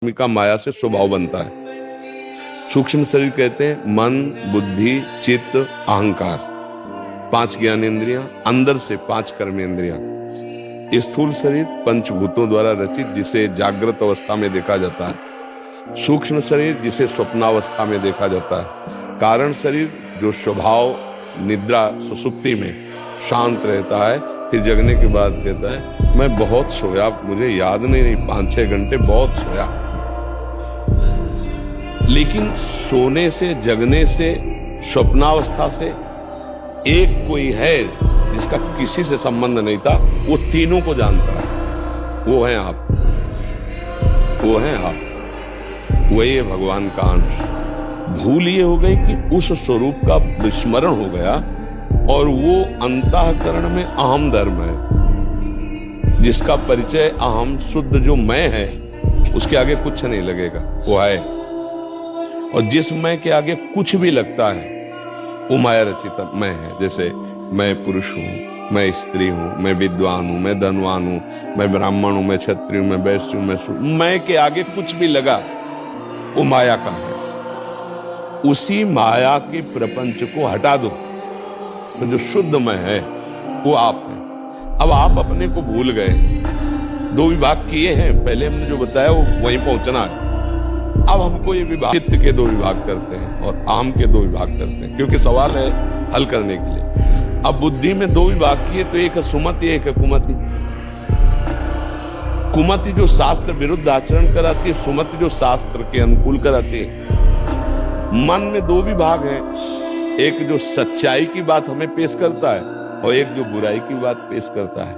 का माया से स्वभाव बनता है। सूक्ष्म शरीर कहते हैं मन, बुद्धि, चित्त, अहंकार, 5 ज्ञानेंद्रियां, अंदर से 5 कर्मेंद्रियां। स्थूल शरीर पंचभूतों द्वारा रचित, जिसे जागृत अवस्था में देखा जाता है। सूक्ष्म शरीर जिसे स्वप्नावस्था में देखा जाता है। कारण शरीर जो स्वभाव निद्रा सुसुप्ति में शांत रहता है, फिर जगने के बाद कहता है मैं बहुत सोया, मुझे याद नहीं 5-6 घंटे बहुत सोया। लेकिन सोने से, जगने से, स्वप्नावस्था से एक कोई है जिसका किसी से संबंध नहीं था, वो तीनों को जानता है। वो है आप, वो है आप, वही है भगवान का अंश। भूल ये हो गई कि उस स्वरूप का विस्मरण हो गया और वो अंतःकरण में अहम धर्म है, जिसका परिचय अहम शुद्ध जो मैं है उसके आगे कुछ नहीं लगेगा, वो है। और जिस मैं के आगे कुछ भी लगता है वो माया रचित मैं है। जैसे मैं पुरुष हूं, मैं स्त्री हूं, मैं विद्वान हूं, मैं धनवान हूं, मैं ब्राह्मण हूं, मैं क्षत्रिय हूं, मैं वैश्य हूं, मैं के आगे कुछ भी लगा वो माया का है। उसी माया के प्रपंच को हटा दो तो जो शुद्ध मैं है वो आप है। अब आप अपने को भूल गए, 2 विभाग किए हैं, पहले हमने जो बताया वो वहीं पहुंचना है। अब हमको ये विभाग, चित्त के 2 विभाग करते हैं और आम के 2 विभाग करते हैं, क्योंकि सवाल है हल करने के लिए। अब बुद्धि में 2 विभाग किए तो एक है सुमति, एक है कुमति। कुमति जो शास्त्र विरुद्ध आचरण कराती है, सुमति जो शास्त्र के अनुकूल कराती है। मन में 2 विभाग हैं, एक जो सच्चाई की बात हमें पेश करता है और एक जो बुराई की बात पेश करता है।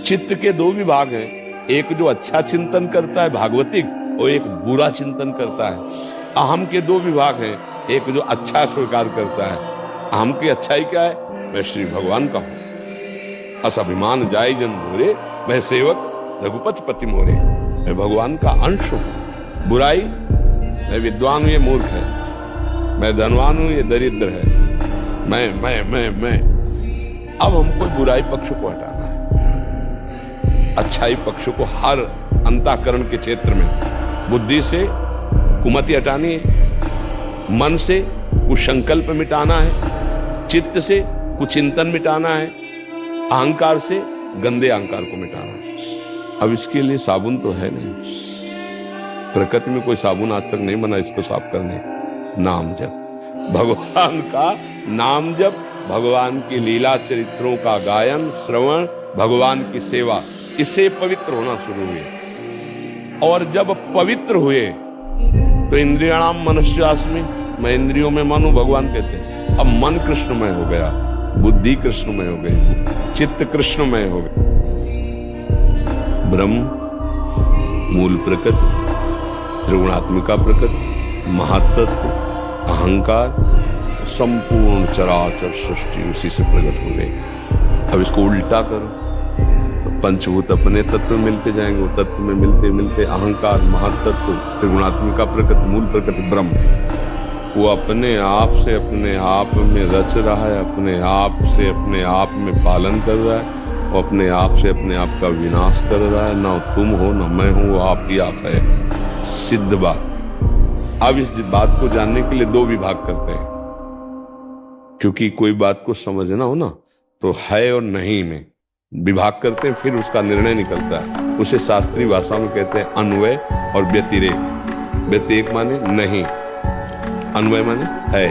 चित्त के 2 विभाग हैं, एक जो अच्छा चिंतन करता है भागवतिक और एक बुरा चिंतन करता है। अहम के 2 विभाग हैं, एक जो अच्छा स्वीकार करता है। अहम की अच्छाई क्या है? मैं श्री भगवान का हूं। असभिमान जाय जन मोरे, मैं सेवक रघुपति पति मोरे, मैं भगवान का अंश हूं। बुराई, मैं विद्वान हूं, ये मूर्ख है। मैं धनवान हूं, ये दरिद्र है। मैं। अब हमको बुराई पक्ष को हटाना है, अच्छाई पक्ष को हर अंतःकरण के क्षेत्र में। बुद्धि से कुमति हटानी है, मन से कुसंकल्प मिटाना है, चित्त से कुचिंतन मिटाना है, अहंकार से गंदे अहंकार को मिटाना है। अब इसके लिए साबुन तो है नहीं, प्रकृति में कोई साबुन आज तक नहीं बना इसको साफ करने। नाम जप, भगवान का नाम जप, भगवान की लीला चरित्रों का गायन, श्रवण, भगवान की सेवा, इससे पवित्र होना शुरू हुए। और जब पवित्र हुए तो इंद्रियाणाम मनस्यास्मि, मैं इंद्रियों में मन हूं, भगवान कहते हैं। अब मन कृष्णमय हो गया, बुद्धि कृष्णमय हो गई, चित्त कृष्णमय हो गई। ब्रह्म, मूल प्रकृति, त्रिगुणात्मिका प्रकृति, महातत्व, अहंकार, संपूर्ण चराचर सृष्टि उसी से प्रकट हो गई। अब इसको उल्टा करो तो पंचभूत अपने तत्व में मिलते जाएंगे, वो तत्व में मिलते मिलते अहंकार, महातत्व, त्रिगुणात्मिका प्रकृति, मूल प्रकृति ब्रह्म, वो अपने आप से अपने आप में रच रहा है, अपने आप से अपने आप में पालन कर रहा है, वो अपने आप से अपने आप का विनाश कर रहा है। ना तुम हो ना मैं हूं, वो आप ही आप है। सिद्ध बात। अब इस बात को जानने के लिए 2 विभाग करते हैं, क्योंकि कोई बात को समझना हो ना तो है और नहीं में विभाग करते हैं, फिर उसका निर्णय निकलता है। उसे शास्त्रीय भाषा में कहते हैं अन्वय और व्यतिरेक। व्यतिरेक माने नहीं, अन्वय माने है।